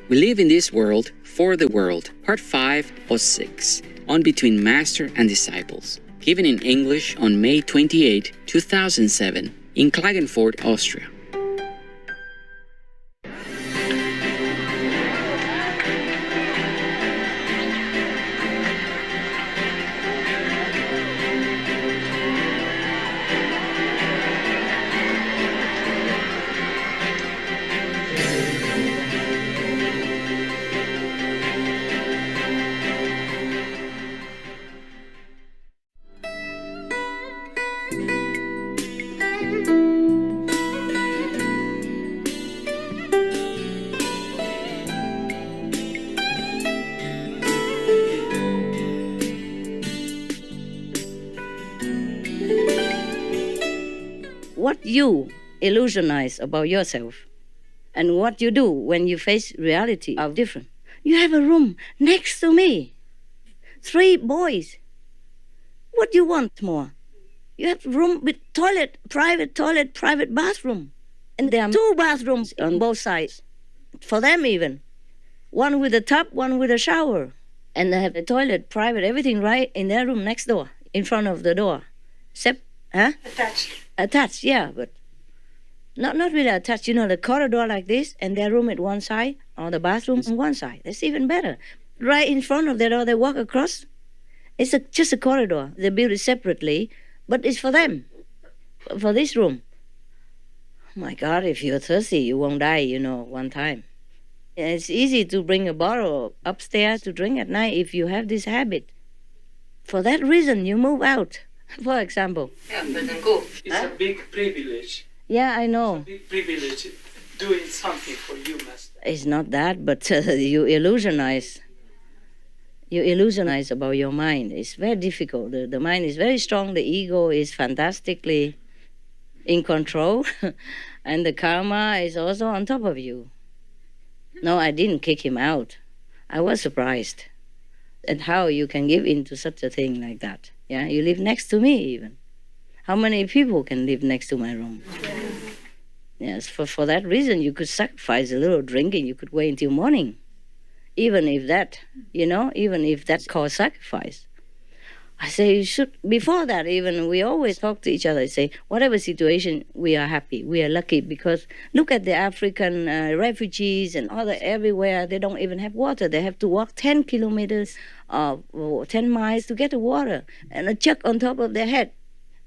We live in this world for the world, part 5 or 6, on Between Master and Disciples, given in English on May 28, 2007, in Klagenfurt, Austria. What you illusionize about yourself and what you do when you face reality are different. You have a room next to me, 3 boys. What do you want more? You have a room with toilet, private bathroom. And there are 2 bathrooms on both sides, for them even. One with a tub, one with a shower. And they have a toilet, private, everything right in their room next door, in front of the door. Attached, yeah, but not really attached. You know, the corridor like this, and their room at one side, or the bathroom on one side. That's even better. Right in front of their door, they walk across. It's just a corridor. They build it separately, but it's for them, for this room. Oh my God, if you're thirsty, you won't die, one time. It's easy to bring a bottle upstairs to drink at night if you have this habit. For that reason, you move out. For example. Yeah, but then go. It's a big privilege. Yeah, I know. It's a big privilege doing something for you, Master. It's not that, but you illusionize. You illusionize about your mind. It's very difficult. The mind is very strong. The ego is fantastically in control. And the karma is also on top of you. No, I didn't kick him out. I was surprised at how you can give in to such a thing like that. Yeah, you live next to me even. How many people can live next to my room? Yes, for that reason, you could sacrifice a little drinking. You could wait until morning. Even if that's called sacrifice. I say you should, before that even, we always talk to each other. I say, whatever situation, we are happy. We are lucky because look at the African refugees and other everywhere. They don't even have water. They have to walk 10 kilometers or 10 miles to get the water and a jug on top of their head.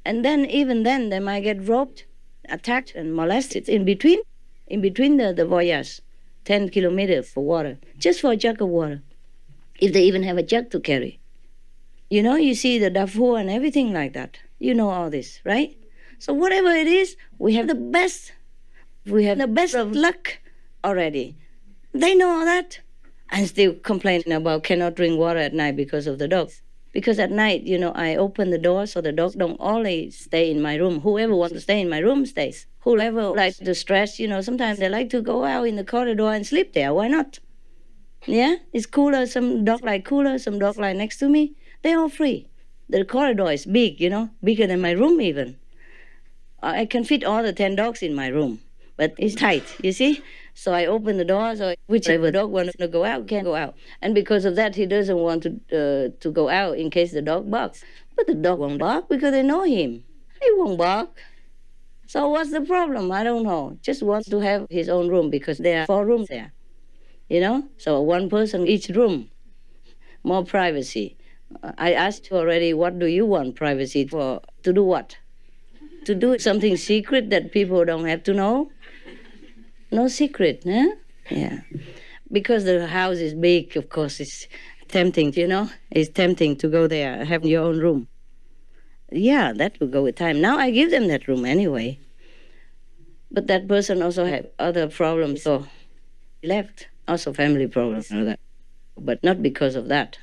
And then, even then, they might get robbed, attacked, and molested in between the voyage, 10 kilometers for water, just for a jug of water, if they even have a jug to carry. You see the Darfur and everything like that. You know all this, right? So whatever it is, we have the best. We have the best of luck already. They know all that. And still complaining about cannot drink water at night because of the dogs. Because at night, I open the door so the dogs don't always stay in my room. Whoever wants to stay in my room stays. Whoever likes to stress, sometimes they like to go out in the corridor and sleep there. Why not? Yeah? It's cooler. Some dog like cooler, some dog like next to me. They're all free. The corridor is big, bigger than my room even. I can fit all the 10 dogs in my room, but it's tight, you see? So I open the door, so whichever dog wants to go out can go out. And because of that, he doesn't want to go out in case the dog barks. But the dog won't bark because they know him. He won't bark. So what's the problem? I don't know. Just wants to have his own room because there are 4 rooms there, So 1 person each room, more privacy. I asked you already, what do you want privacy for? To do what? To do something secret that people don't have to know? No secret, huh? Yeah. Because the house is big, of course, it's tempting, It's tempting to go there, have your own room. Yeah, that will go with time. Now I give them that room anyway. But that person also had other problems, so he left. Also family problems and all that. But not because of that.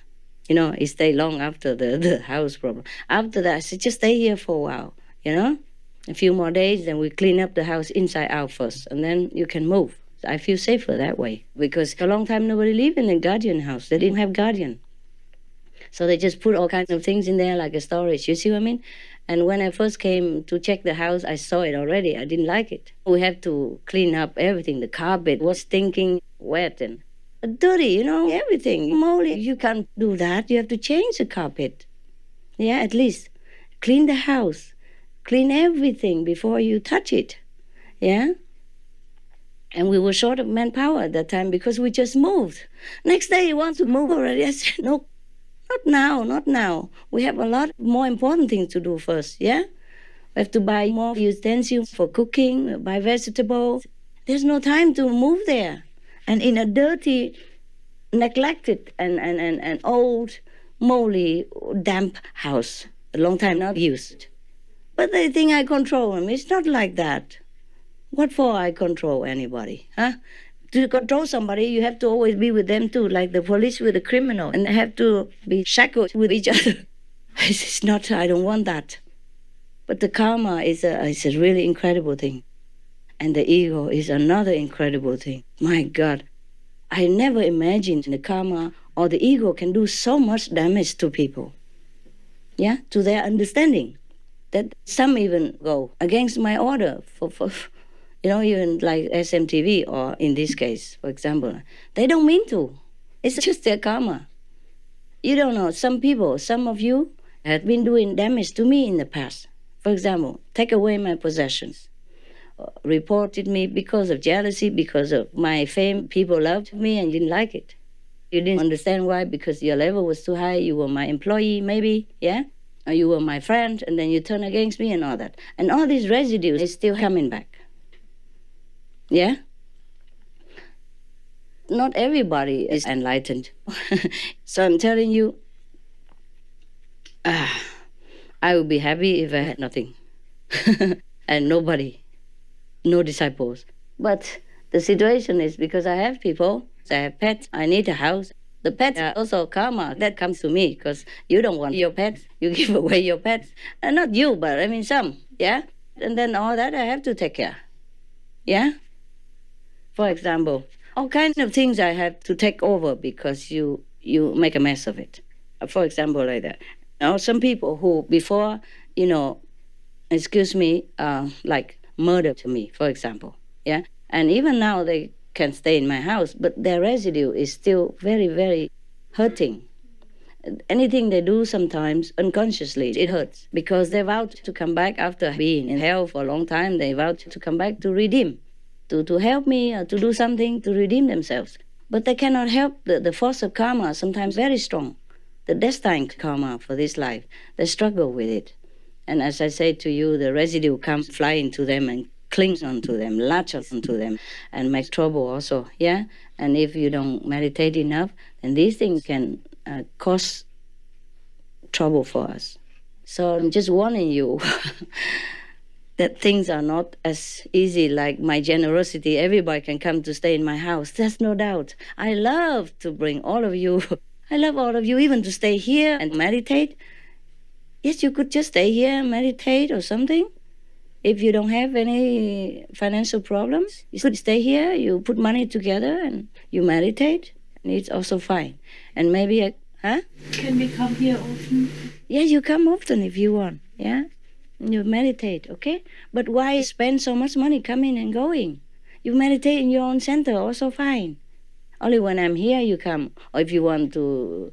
He stayed long after the house problem. After that, I said, just stay here for a while, A few more days, then we clean up the house inside out first, and then you can move. I feel safer that way, because a long time nobody lived in a guardian house. They didn't have guardian. So they just put all kinds of things in there like a storage, you see what I mean? And when I first came to check the house, I saw it already. I didn't like it. We had to clean up everything. The carpet was stinking wet, and dirty, everything. Moldy, you can't do that. You have to change the carpet. Yeah, at least clean the house. Clean everything before you touch it. Yeah? And we were short of manpower at that time because we just moved. Next day, you want to move already? I said, no, not now. We have a lot more important things to do first, yeah? We have to buy more utensils for cooking, buy vegetables. There's no time to move there. And in a dirty, neglected, and old, moldy, damp house, a long time not used. But they think I control them. It's not like that. What for I control anybody, huh? To control somebody, you have to always be with them too, like the police with the criminal, and they have to be shackled with each other. It's not, I don't want that. But the karma is a really incredible thing. And the ego is another incredible thing. My God, I never imagined the karma or the ego can do so much damage to people, yeah, to their understanding. That some even go against my order for even like SMTV, or in this case, for example, they don't mean to. It's just their karma. You don't know, some people, some of you have been doing damage to me in the past. For example, take away my possessions, reported me because of jealousy, because of my fame. People loved me and you didn't like it. You didn't understand why, because your level was too high. You were my employee, maybe, yeah? Or you were my friend, and then you turn against me and all that. And all these residues is still coming back. Yeah? Not everybody is enlightened. So I'm telling you, I would be happy if I had nothing. And nobody, no disciples. But the situation is because I have people, I have pets, I need a house. The pets are also karma that comes to me because you don't want your pets. You give away your pets. And not you, but I mean some, yeah? And then all that I have to take care, yeah? For example, all kinds of things I have to take over because you make a mess of it. For example, like that. Now, some people who before, excuse me, like murdered me, for example, yeah? And even now they can stay in my house, but their residue is still very, very hurting. Anything they do sometimes, unconsciously, it hurts because they vowed to come back after being in hell for a long time. They vowed to come back to redeem, to help me or to do something to redeem themselves. But they cannot help the force of karma, sometimes very strong. The destined karma for this life, they struggle with it. And as I say to you, the residue comes flying to them and clings onto them, latches onto them, and makes trouble also, yeah? And if you don't meditate enough, then these things can cause trouble for us. So I'm just warning you that things are not as easy like my generosity. Everybody can come to stay in my house. There's no doubt. I love to bring all of you. I love all of you even to stay here and meditate. Yes, you could just stay here and meditate or something. If you don't have any financial problems, you could stay here, you put money together and you meditate, and it's also fine. And maybe, Can we come here often? Yeah, you come often if you want, yeah? And you meditate, okay? But why spend so much money coming and going? You meditate in your own center, also fine. Only when I'm here you come. Or if you want to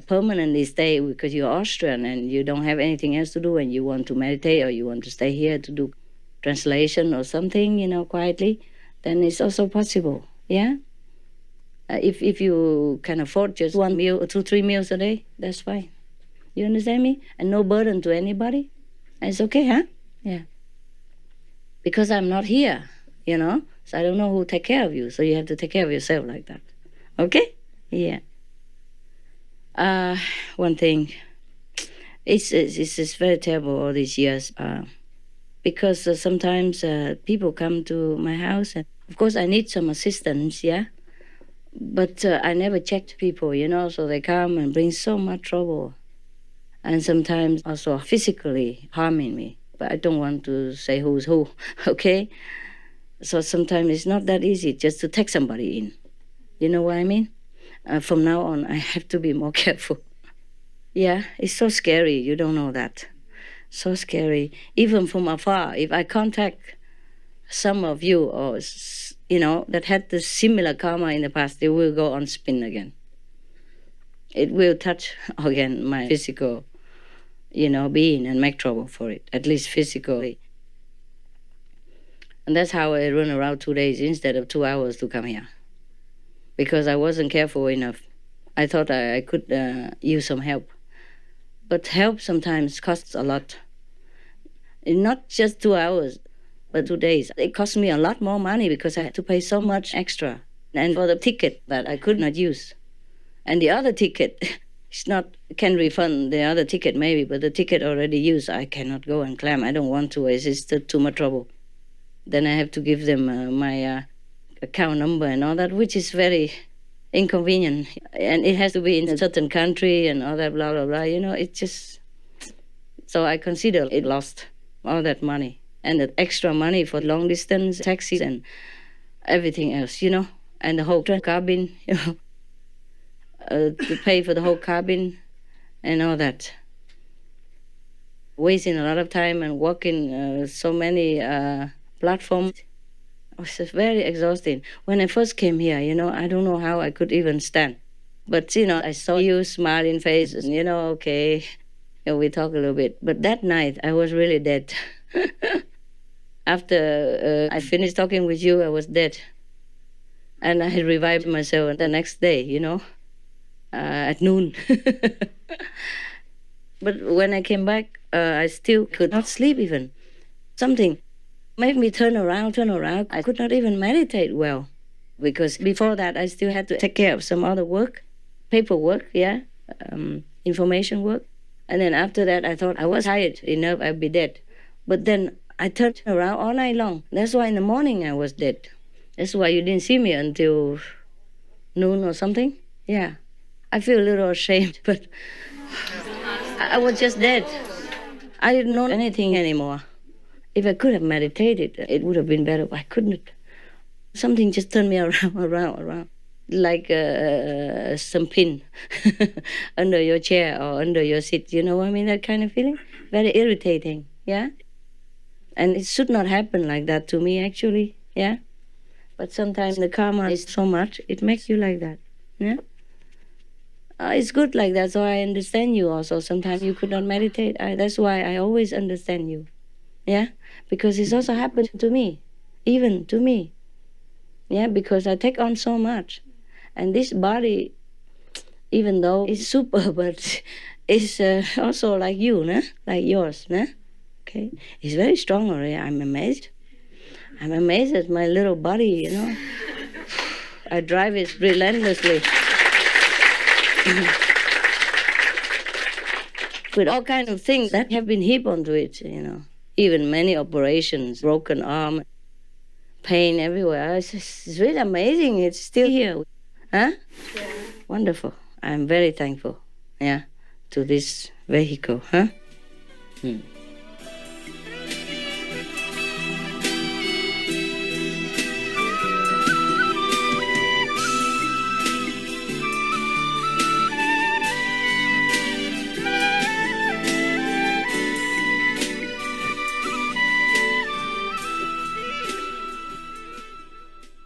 permanently stay because you're Austrian and you don't have anything else to do and you want to meditate or you want to stay here to do translation or something, quietly, then it's also possible, yeah? If you can afford just 1 meal or 2-3 meals a day, that's fine. You understand me? And no burden to anybody. And it's okay, huh? Yeah. Because I'm not here, so I don't know who take care of you. So you have to take care of yourself like that. Okay? Yeah. One thing. It's very terrible all these years. Because sometimes people come to my house. And of course, I need some assistance, yeah? But I never checked people, so they come and bring so much trouble. And sometimes also physically harming me. But I don't want to say who's who, okay? So sometimes it's not that easy just to take somebody in. You know what I mean? From now on, I have to be more careful. Yeah, it's so scary. You don't know that. So scary. Even from afar, if I contact some of you or that had the similar karma in the past, they will go on spin again. It will touch again my physical, being and make trouble for it, at least physically. And that's how I run around 2 days instead of 2 hours to come here. Because I wasn't careful enough. I thought I could use some help. But help sometimes costs a lot. And not just 2 hours, but 2 days. It cost me a lot more money because I had to pay so much extra. And for the ticket that I could not use. And the other ticket, can refund the other ticket maybe, but the ticket already used, I cannot go and claim. I don't want to. It's just too much trouble. Then I have to give them my account number and all that, which is very inconvenient. And it has to be in a certain country and all that, blah, blah, blah. It just... So I consider it lost, all that money. And the extra money for long distance taxis and everything else, And the whole cabin, to pay for the whole cabin and all that. Wasting a lot of time and walking so many platforms. It was just very exhausting. When I first came here, I don't know how I could even stand. But, I saw you smiling faces, okay, we talk a little bit. But that night, I was really dead. After I finished talking with you, I was dead. And I had revived myself the next day, at noon. But when I came back, I still could not sleep even. Something made me turn around. I could not even meditate well. Because before that, I still had to take care of some other work, paperwork, information work. And then after that, I thought I was tired enough, I'd be dead. But then I turned around all night long. That's why in the morning I was dead. That's why you didn't see me until noon or something. Yeah. I feel a little ashamed, but I was just dead. I didn't know anything anymore. If I could have meditated, it would have been better, but I couldn't. Something just turned me around. Like some pin under your chair or under your seat. You know what I mean? That kind of feeling? Very irritating, yeah? And it should not happen like that to me, actually, yeah? But sometimes the karma is so much, it makes you like that, yeah? It's good like that, so I understand you also. Sometimes you could not meditate. That's why I always understand you, yeah? Because it's also happened to me, even to me, yeah? Because I take on so much. And this body, even though it's super, but it's also like you, nah? Like yours, nah? Okay, it's very strong already. I'm amazed. I'm amazed at my little body, I drive it relentlessly. With all kinds of things that have been heaped onto it, Even many operations, broken arm, pain everywhere. It's really amazing. It's still here. Huh? Yeah. Wonderful. I'm very thankful, to this vehicle, huh?